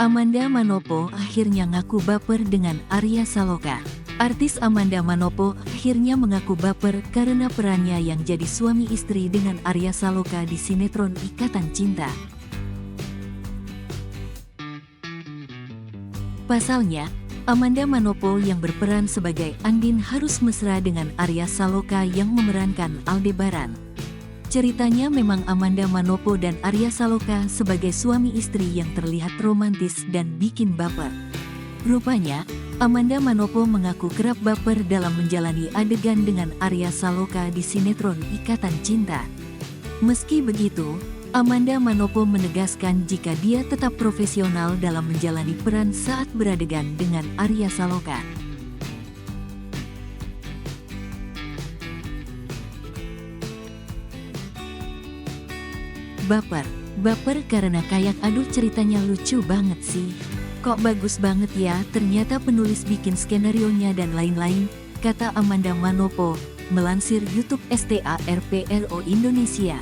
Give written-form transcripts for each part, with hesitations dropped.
Amanda Manopo akhirnya ngaku baper dengan Arya Saloka. Artis Amanda Manopo akhirnya mengaku baper karena perannya yang jadi suami istri dengan Arya Saloka di sinetron Ikatan Cinta. Pasalnya, Amanda Manopo yang berperan sebagai Andin harus mesra dengan Arya Saloka yang memerankan Aldebaran. Ceritanya memang Amanda Manopo dan Arya Saloka sebagai suami istri yang terlihat romantis dan bikin baper. Rupanya, Amanda Manopo mengaku kerap baper dalam menjalani adegan dengan Arya Saloka di sinetron Ikatan Cinta. Meski begitu, Amanda Manopo menegaskan jika dia tetap profesional dalam menjalani peran saat beradegan dengan Arya Saloka. Baper karena kayak aduh ceritanya lucu banget sih. Kok bagus banget ya, ternyata penulis bikin skenarionya dan lain-lain, kata Amanda Manopo, melansir YouTube STARPRO Indonesia.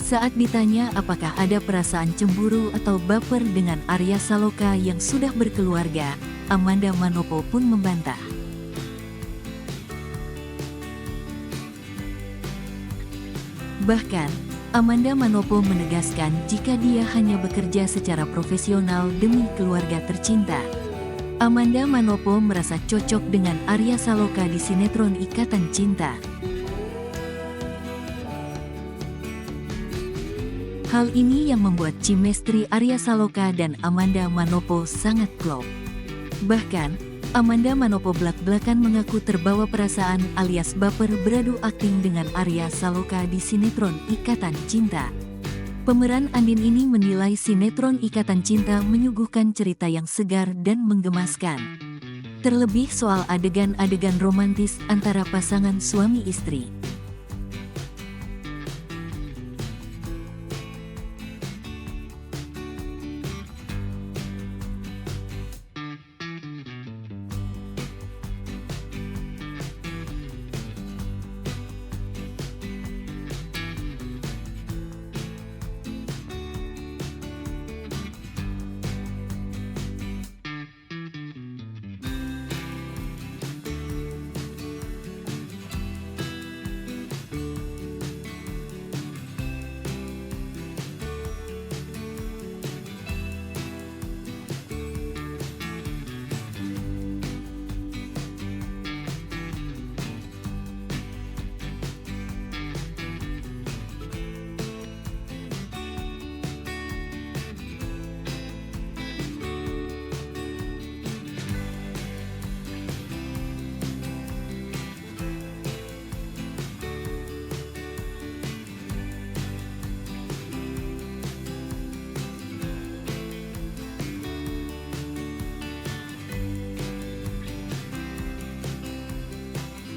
Saat ditanya apakah ada perasaan cemburu atau baper dengan Arya Saloka yang sudah berkeluarga, Amanda Manopo pun membantah. Bahkan, Amanda Manopo menegaskan jika dia hanya bekerja secara profesional demi keluarga tercinta. Amanda Manopo merasa cocok dengan Arya Saloka di sinetron Ikatan Cinta. Hal ini yang membuat chemistry Arya Saloka dan Amanda Manopo sangat klop. Bahkan, Amanda Manopo belak-belakan mengaku terbawa perasaan alias baper beradu akting dengan Arya Saloka di sinetron Ikatan Cinta. Pemeran Andin ini menilai sinetron Ikatan Cinta menyuguhkan cerita yang segar dan menggemaskan. Terlebih soal adegan-adegan romantis antara pasangan suami istri.